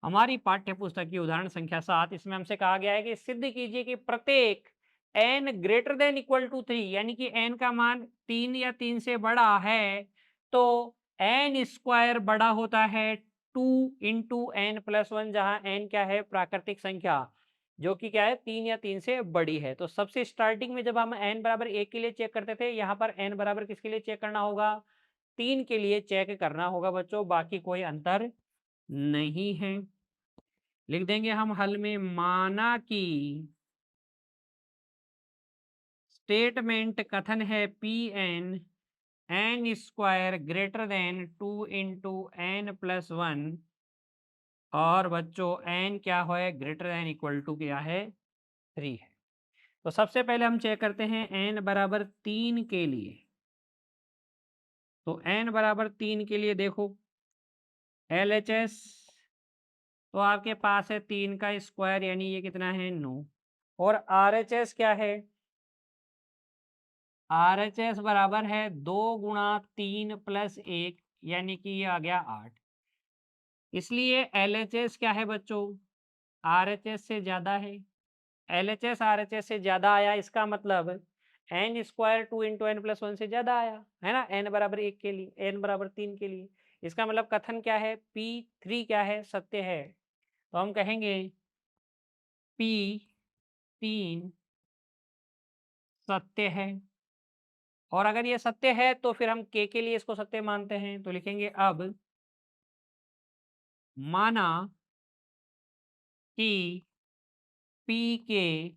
हमारी पाठ्य पुस्तक की उदाहरण संख्या 7, इसमें हमसे कहा गया है कि सिद्ध कीजिए कि प्रत्येक n greater than equal to 3, यानी कि n का मान 3 या 3 से बड़ा है तो n स्क्वायर बड़ा होता है 2 इंटू n प्लस 1, जहां n क्या है, प्राकृतिक संख्या, जो कि क्या है, 3 या 3 से बड़ी है। तो सबसे स्टार्टिंग में जब हम n बराबर 1 के लिए चेक करते थे, यहाँ पर n बराबर किसके लिए चेक करना होगा, 3 के लिए चेक करना होगा बच्चों, बाकी कोई अंतर नहीं है। लिख देंगे हम हल में, माना कि स्टेटमेंट कथन है P n n square greater than 2 into n plus 1, और बच्चों एन क्या है, ग्रेटर देन इक्वल टू क्या है, 3 है। तो सबसे पहले हम चेक करते हैं एन बराबर 3 के लिए। तो एन बराबर 3 के लिए देखो एल एच एस, तो आपके पास है 3 का स्क्वायर, यानी ये कितना है, 9। और आर एच एस क्या है, आर एच एस बराबर है 2 गुणा 3 प्लस 1, यानी कि ये आ गया 8। इसलिए एल एच एस क्या है बच्चों, आर एच एस से ज्यादा है। L H S R H S से ज्यादा आया, इसका मतलब n square 2 into n plus 1 से ज्यादा आया, है ना, एन बराबर 1 के लिए, एन बराबर 3 के लिए। इसका मतलब कथन क्या है, पी 3 क्या है, सत्य है। तो हम कहेंगे पी 3 सत्य है। और अगर ये सत्य है तो फिर हम के लिए इसको सत्य मानते हैं, तो लिखेंगे अब माना कि P k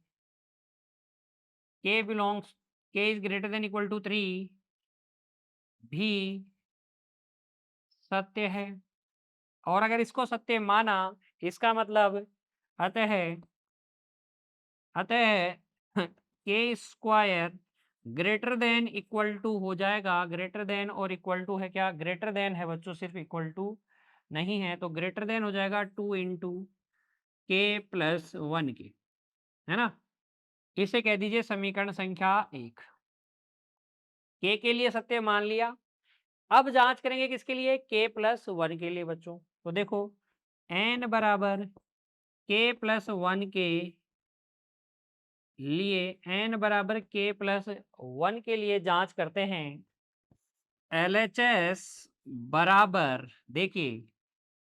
belongs, k is greater than equal to 3 भी सत्य है। और अगर इसको सत्य माना, इसका मतलब अतः अतः k square greater than equal to हो जाएगा, ग्रेटर देन और इक्वल टू है क्या, ग्रेटर देन है बच्चों, सिर्फ इक्वल टू नहीं है, तो ग्रेटर देन हो जाएगा 2 इंटू के प्लस 1 के, है ना। इसे कह दीजिए समीकरण संख्या 1। के लिए सत्य मान लिया। अब जांच करेंगे किसके लिए, के प्लस 1 के लिए बच्चों। तो देखो एन बराबर के प्लस 1 के लिए, एन बराबर के प्लस 1 के लिए जांच करते हैं। एल एच एस बराबर, देखिए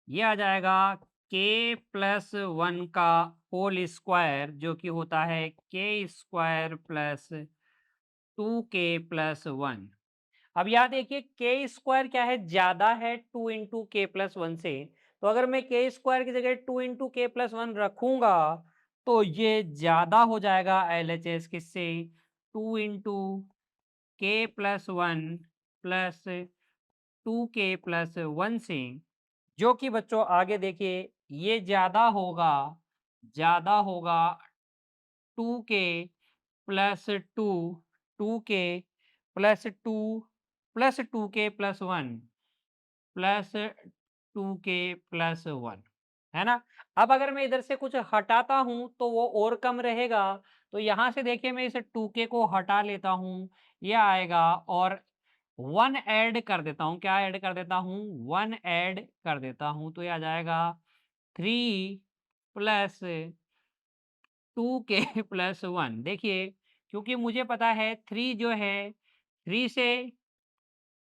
ये आ जाएगा के प्लस 1 का होल स्क्वायर, जो कि होता है के स्क्वायर प्लस 2 के प्लस 1। अब यहाँ देखिए के स्क्वायर क्या है, ज्यादा है 2 इंटू के प्लस 1 से। तो अगर मैं के स्क्वायर की जगह 2 इंटू के प्लस 1 रखूंगा तो ये ज्यादा हो जाएगा एल एच एस किससे, 2 इंटू के प्लस 1 प्लस 2 के प्लस 1 से, जो कि बच्चों आगे देखिए ये ज्यादा होगा 2 के प्लस 2, 2 के प्लस 2 के प्लस 1 प्लस 2 के प्लस 1, है ना। अब अगर मैं इधर से कुछ हटाता हूं तो वो और कम रहेगा। तो यहां से देखिए मैं इसे 2 के को हटा लेता हूं, ये आएगा, और 1 ऐड कर देता हूं, क्या ऐड कर देता हूं, 1 ऐड कर देता हूं, तो ये आ जाएगा 3 प्लस 2 के प्लस 1। देखिए क्योंकि मुझे पता है 3 जो है, 3 से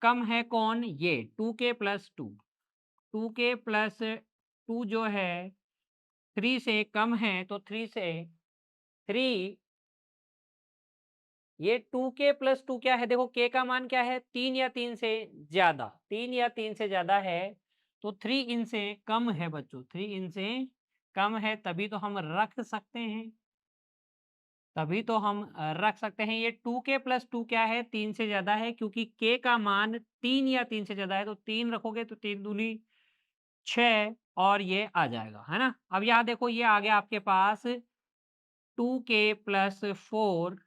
कम है कौन, ये 2 के प्लस 2, 2 के प्लस 2 जो है 3 से कम है, तो 3 से 3, ये 2 के प्लस 2 क्या है, देखो के का मान क्या है, 3 या 3 से ज्यादा, 3 या 3 से ज्यादा है, तो 3 इनसे कम है बच्चों, 3 इनसे कम है, तभी तो हम रख सकते हैं, तभी तो हम रख सकते हैं। ये 2 के प्लस 2 क्या है, 3 से ज्यादा है, क्योंकि के का मान 3 या 3 से ज्यादा है, तो 3 रखोगे तो 3 दूनी 6, और ये आ जाएगा, है ना। अब यहाँ देखो ये आ गया आपके पास 2 के प्लस 4,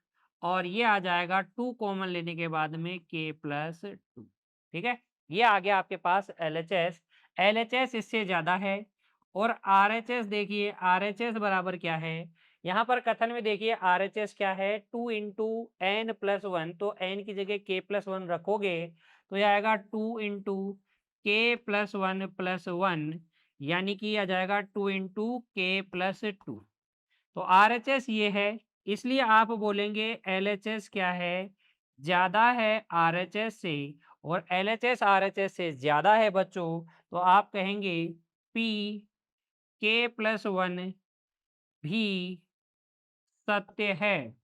और ये आ जाएगा 2 कॉमन लेने के बाद में के प्लस 2, ठीक है। ये आ गया आपके पास L H S, L H S इससे ज्यादा है। और आर एच एस देखिए, आर एच एस बराबर क्या है, यहाँ पर कथन में देखिए RHS क्या है, 2 इंटू एन प्लस वन, तो एन की जगह के प्लस वन रखोगे तो यह आएगा 2 इंटू के प्लस वन, यानी कि आ जाएगा 2 इंटू के प्लस टू। तो RHS ये है, इसलिए आप बोलेंगे LHS क्या है, ज्यादा है RHS से, और LHS RHS से ज्यादा है बच्चों, तो आप कहेंगे P के प्लस वन भी सत्य है।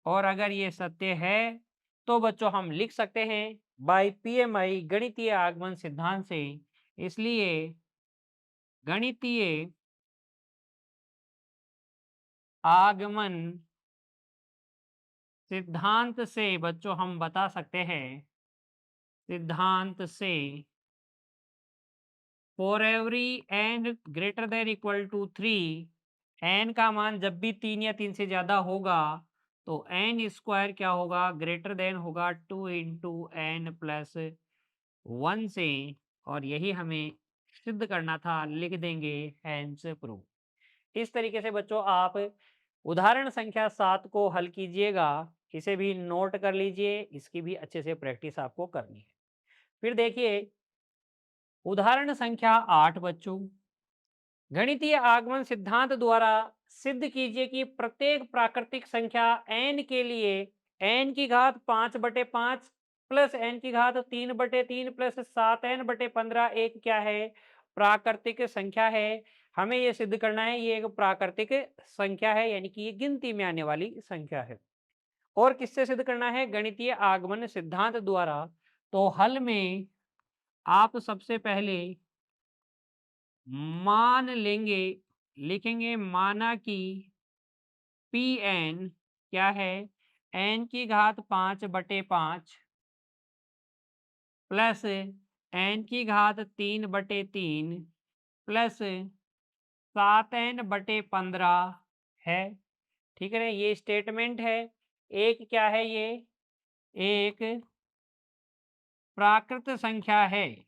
और अगर ये सत्य है तो बच्चों हम लिख सकते हैं बाय PMI गणितीय आगमन सिद्धांत से। इसलिए गणितीय आगमन सिद्धांत से बच्चों हम बता सकते हैं, सिद्धांत से for every n greater than equal to 3, n का मान जब भी 3 या 3 से ज्यादा होगा तो एन स्क्वायर क्या होगा, ग्रेटर देन होगा 2 इंटू एन प्लस वन से, और यही हमें सिद्ध करना था, लिख देंगे हैंस प्रूफ। इस तरीके से बच्चों आप उदाहरण संख्या 7 को हल कीजिएगा, इसे भी नोट कर लीजिए, इसकी भी अच्छे से प्रैक्टिस आपको करनी है। फिर देखिए उदाहरण संख्या 8 बच्चों, गणितीय आगमन सिद्धांत द्वारा सिद्ध कीजिए कि प्रत्येक प्राकृतिक संख्या n के लिए n की घात 5/5 प्लस n की घात 3/3 प्लस 7n/15 एक क्या है, प्राकृतिक संख्या है। हमें यह सिद्ध करना है ये एक प्राकृतिक संख्या है, यानी कि ये गिनती में आने वाली संख्या है। और किससे सिद्ध करना है, गणितीय आगमन सिद्धांत द्वारा। तो हल में आप सबसे पहले मान लेंगे, लिखेंगे माना कि Pn क्या है, n की घात 5/5 प्लस n की घात 3/3 प्लस 7n/15 है। ठीक है ना, ये स्टेटमेंट है। एक क्या है, ये एक प्राकृत संख्या है,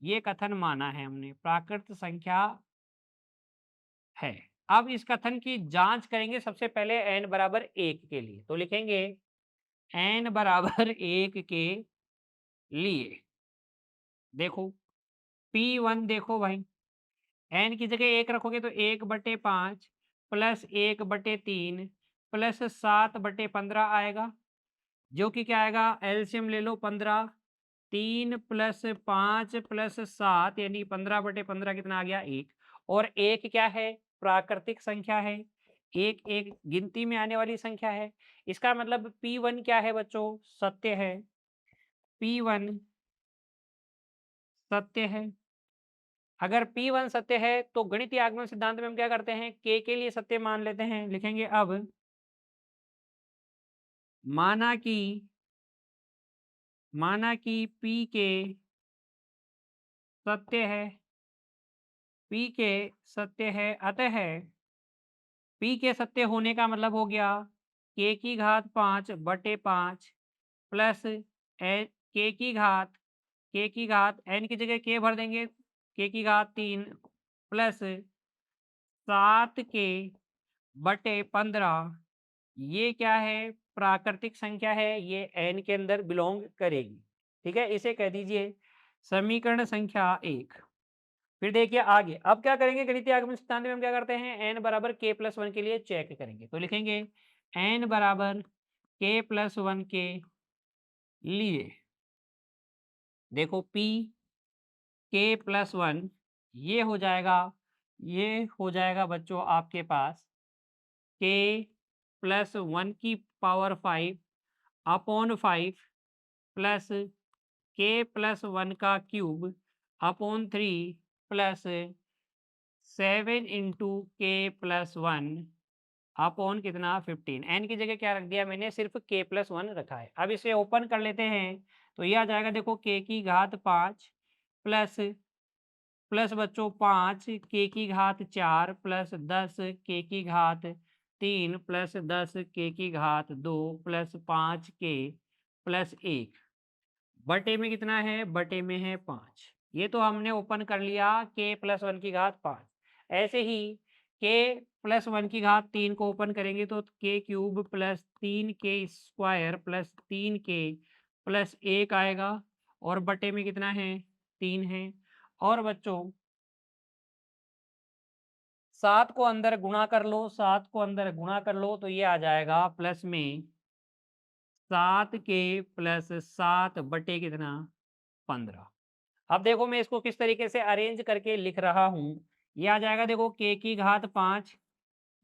ये कथन माना है हमने, प्राकृत संख्या है। अब इस कथन की जांच करेंगे सबसे पहले n बराबर 1 के लिए, तो लिखेंगे n बराबर 1 के लिए देखो P1 देखो भाई, n की जगह 1 रखोगे तो 1/5 प्लस 1/3 प्लस 7/15 आएगा, जो कि क्या आएगा, एलसीएम ले लो 15, 3 प्लस 5 प्लस 7 यानी 15/15 कितना आ गया, 1। और एक क्या है, प्राकृतिक संख्या है, एक एक गिनती में आने वाली संख्या है। इसका मतलब P1 क्या है बच्चों, सत्य है। P1 सत्य है। अगर P1 सत्य है तो गणितीय आगमन सिद्धांत में हम क्या करते हैं, के लिए सत्य मान लेते हैं। लिखेंगे अब माना कि P के सत्य है, P के सत्य है, अतः P के सत्य होने का मतलब हो गया k की घात 5/5 प्लस k की घात n की जगह k भर देंगे, k की घात 3 प्लस 7k/15, ये क्या है, प्राकृतिक संख्या है, ये n के अंदर बिलोंग करेगी। ठीक है, इसे कह दीजिए समीकरण संख्या 1। फिर देखिए आगे, अब क्या करेंगे, गणितीय आगमन सिद्धांत में हम क्या करते हैं, n बराबर k प्लस वन के लिए चेक करेंगे। तो लिखेंगे n बराबर k प्लस वन के लिए देखो P k प्लस वन, ये हो जाएगा बच्चों आपके पास k प्लस वन की power 5 upon 5 plus k plus one का क्यूब अपॉन 3 प्लस 7 इंटू के प्लस वन अपॉन कितना 15। एन की जगह क्या रख दिया मैंने, सिर्फ k प्लस वन रखा है। अब इसे ओपन कर लेते हैं तो ये आ जाएगा देखो k की घात 5 प्लस प्लस बच्चों 5 k की घात 4 प्लस 10 k की घात 3 प्लस 10 k की घात 2 प्लस 5 k प्लस 1 बटे में कितना है, बटे में है 5। ये तो हमने ओपन कर लिया k प्लस वन की घात 5। ऐसे ही के प्लस 1 की घात 3 को ओपन करेंगे तो के क्यूब प्लस 3 के स्क्वायर प्लस 3 के प्लस 1 आएगा और बटे में कितना है 3 है। और बच्चों 7 को अंदर गुणा कर लो, 7 को अंदर गुणा कर लो तो ये आ जाएगा प्लस में 7 के प्लस 7 बटे कितना 15। अब देखो मैं इसको किस तरीके से अरेंज करके लिख रहा हूं। ये आ जाएगा देखो के की घात 5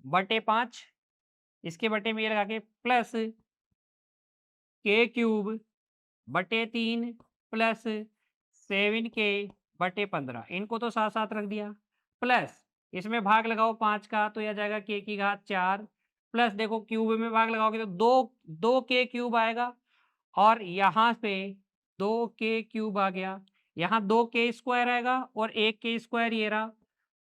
बटे 5, इसके बटे में ये लगा के प्लस के क्यूब बटे 3 प्लस 7 के बटे 15, इनको तो साथ साथ रख दिया, प्लस इसमें भाग लगाओ 5 का तो यह आ जाएगा के की घात 4 प्लस देखो क्यूब में भाग लगाओगे तो दो दो के क्यूब आएगा और यहाँ पे 2 के क्यूब आ गया, यहाँ 2 के स्क्वायर आएगा और 1 के स्क्वायर ये रहा,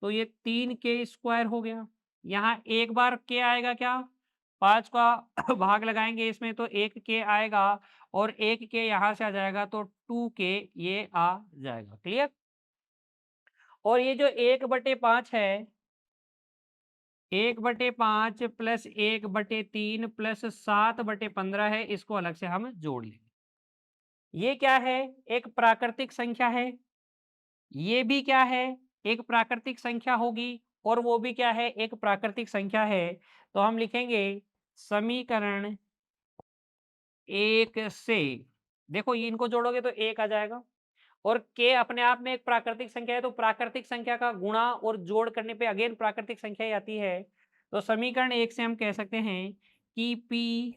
तो ये 3 के स्क्वायर हो गया। यहाँ एक बार के आएगा क्या, 5 का भाग लगाएंगे इसमें तो 1 के आएगा और 1 के यहाँ से आ जाएगा तो 2 के ये आ जाएगा। क्लियर। और ये जो 1/5 है, 1/5 प्लस 1/3 प्लस 7/15 है, इसको अलग से हम जोड़ लेंगे। ये क्या है, एक प्राकृतिक संख्या है, ये भी क्या है, एक प्राकृतिक संख्या होगी और वो भी क्या है, एक प्राकृतिक संख्या है। तो हम लिखेंगे समीकरण 1 से, देखो ये इनको जोड़ोगे तो 1 आ जाएगा और के अपने आप में एक प्राकृतिक संख्या है, तो प्राकृतिक संख्या का गुणा और जोड़ करने पे अगेन प्राकृतिक संख्या ही आती है। तो समीकरण 1 से हम कह सकते हैं कि पी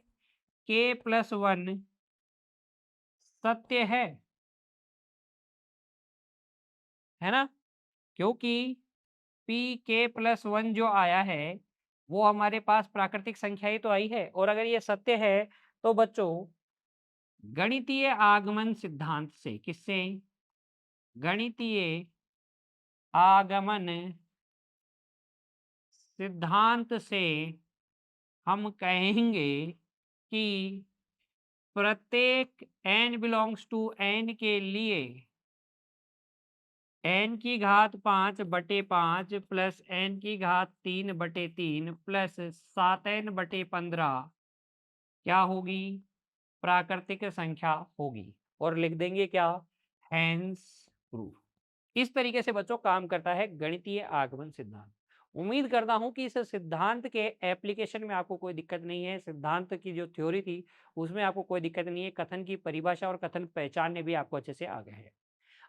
के प्लस 1 सत्य है ना, क्योंकि पी के प्लस 1 जो आया है वो हमारे पास प्राकृतिक संख्या ही तो आई है और अगर ये सत्य है तो बच्चों गणितीय आगमन सिद्धांत से, किससे, गणितीय आगमन सिद्धांत से हम कहेंगे कि प्रत्येक n बिलोंग्स टू n के लिए n की घात 5/5 प्लस n की घात 3/3 प्लस 7n/15 क्या होगी, प्राकृतिक संख्या होगी। और लिख देंगे क्या, हैंस प्रूफ। इस तरीके से बच्चों काम करता है गणितीय आगमन सिद्धांत। उम्मीद करता हूं कि इस सिद्धांत के एप्लीकेशन में आपको कोई दिक्कत नहीं है, सिद्धांत की जो थ्योरी थी उसमें आपको कोई दिक्कत नहीं है, कथन की परिभाषा और कथन पहचानने भी आपको अच्छे से आ गए हैं।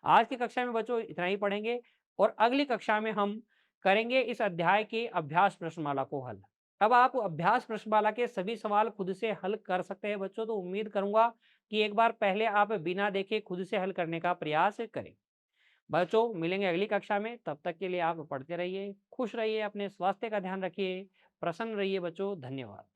आज की कक्षा में बच्चों इतना ही पढ़ेंगे और अगली कक्षा में हम करेंगे इस अध्याय के अभ्यास प्रश्नमाला को हल। अब आप अभ्यास प्रश्नमाला के सभी सवाल खुद से हल कर सकते हैं बच्चों, तो उम्मीद करूंगा कि एक बार पहले आप बिना देखे खुद से हल करने का प्रयास करें। बच्चों मिलेंगे अगली कक्षा में, तब तक के लिए आप पढ़ते रहिए, खुश रहिए, अपने स्वास्थ्य का ध्यान रखिए, प्रसन्न रहिए बच्चों। धन्यवाद।